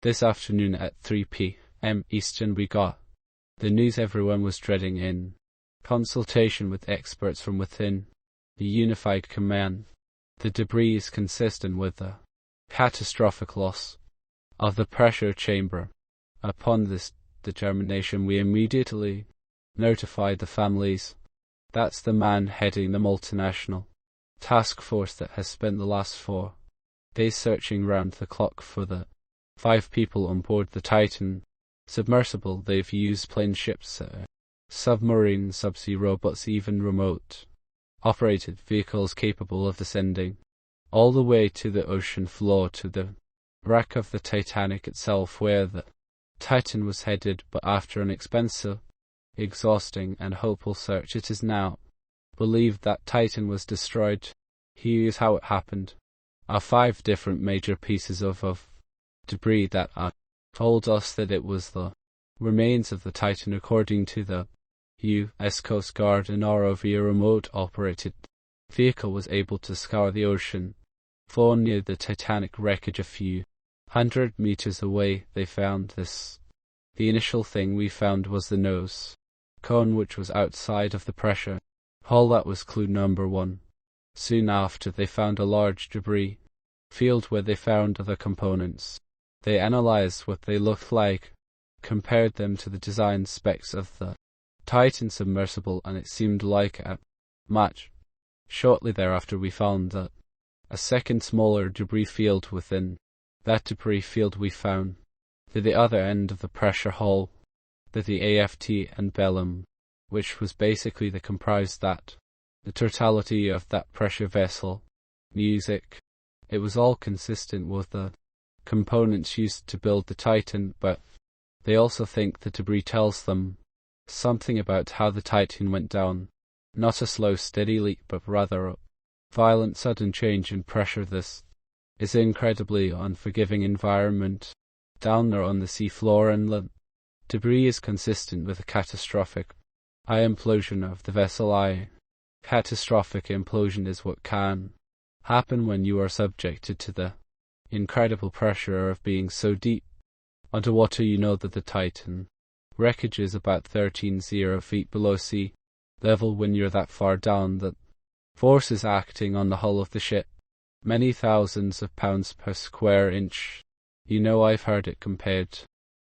This afternoon at 3 p.m. Eastern we got the news everyone was dreading. In consultation with experts from within the Unified Command, the debris is consistent with the catastrophic loss of the pressure chamber. Upon this determination, we immediately notified the families. That's the man heading the multinational task force that has spent the last 4 days searching round the clock for the 5 people on board the Titan submersible. They've used plane ships, submarine subsea robots, even remote operated vehicles capable of descending all the way to the ocean floor, to the wreck of the Titanic itself, where the Titan was headed. But after an expensive, exhausting and hopeful search, it is now believed that Titan was destroyed. Here's how it happened. 5 different major pieces of debris that told us that it was the remains of the Titan. According to the U.S. Coast Guard, an ROV, a remote-operated vehicle, was able to scour the ocean floor near the Titanic wreckage a few hundred meters away. They found this. The initial thing we found was the nose cone, which was outside of the pressure hull. That was clue number 1. Soon after, they found a large debris field where they found other components. They analyzed what they looked like, compared them to the design specs of the Titan submersible, and it seemed like a match. Shortly thereafter, we found that a second smaller debris field within that debris field we found to the other end of the pressure hull, that the AFT and bellum, which was basically the comprised that the totality of that pressure vessel. Music. It was all consistent with the components used to build the Titan, but they also think the debris tells them something about how the Titan went down. Not a slow, steady leap, but rather a violent, sudden change in pressure. This is an incredibly unforgiving environment down there on the seafloor, and the debris is consistent with a catastrophic implosion of the vessel. Catastrophic implosion is what can happen when you are subjected to the incredible pressure of being so deep underwater. You know that the Titan wreckage is about 13,000 feet below sea level. When you're that far down, that force is acting on the hull of the ship, many thousands of pounds per square inch. You know, I've heard it compared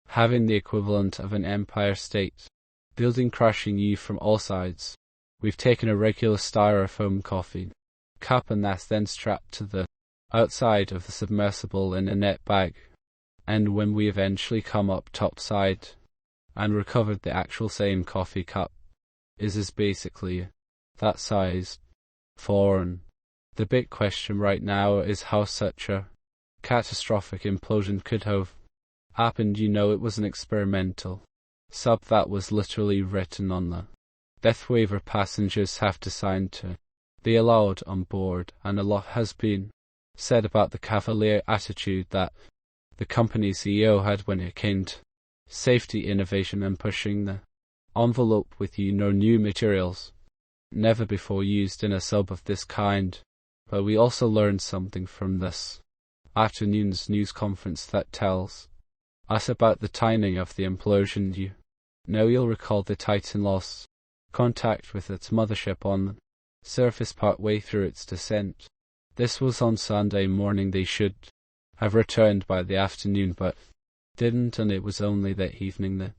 having the equivalent of an Empire State Building crushing you from all sides. We've taken a regular styrofoam coffee cup, and that's then strapped to the outside of the submersible in a net bag. And when we eventually come up topside and recovered, the actual same coffee cup is basically that size. Foreign. The big question right now is how such a catastrophic implosion could have happened. You know, it was an experimental sub that was literally written on the death waiver passengers have to sign to be allowed on board, and a lot has been said about the cavalier attitude that the company's CEO had when it came to safety, innovation, and pushing the envelope with new materials never before used in a sub of this kind. But we also learned something from this afternoon's news conference that tells us about the timing of the implosion. You'll recall the Titan lost contact with its mothership on the surface partway through its descent. This was on Sunday morning. They should have returned by the afternoon, but didn't, and it was only that evening the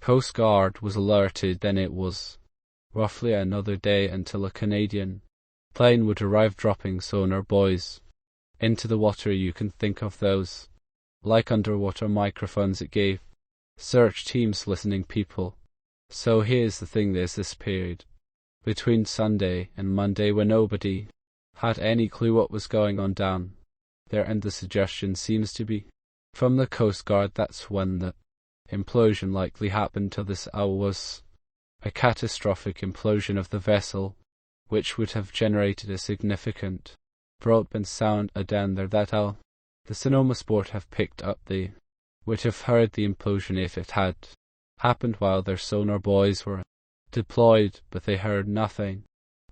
Coast Guard was alerted. Then it was roughly another day until a Canadian plane would arrive, dropping sonar buoys into the water. You can think of those like underwater microphones. It gave search teams listening people. So here's the thing, there's this period between Sunday and Monday where nobody had any clue what was going on down there, and the suggestion seems to be from the Coast Guard that's when the implosion likely happened. To this hour was a catastrophic implosion of the vessel, which would have generated a significant broadband sound down there. That how the Sonoma Sport have picked up. They would have heard the implosion if it had happened while their sonar buoys were deployed, but they heard nothing.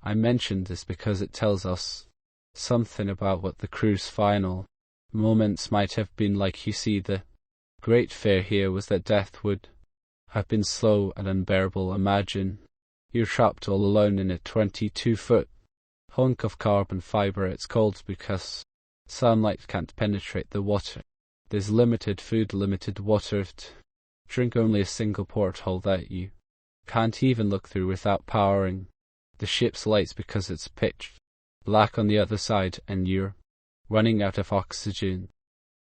I mentioned this because it tells us something about what the crew's final moments might have been like. You see, the Great fear here was that death would have been slow and unbearable. Imagine you're trapped all alone in a 22-foot hunk of carbon fiber. It's cold because sunlight can't penetrate the water. There's limited food, limited water to drink, only a single porthole that you can't even look through without powering the ship's lights because it's pitch black on the other side and you're running out of oxygen.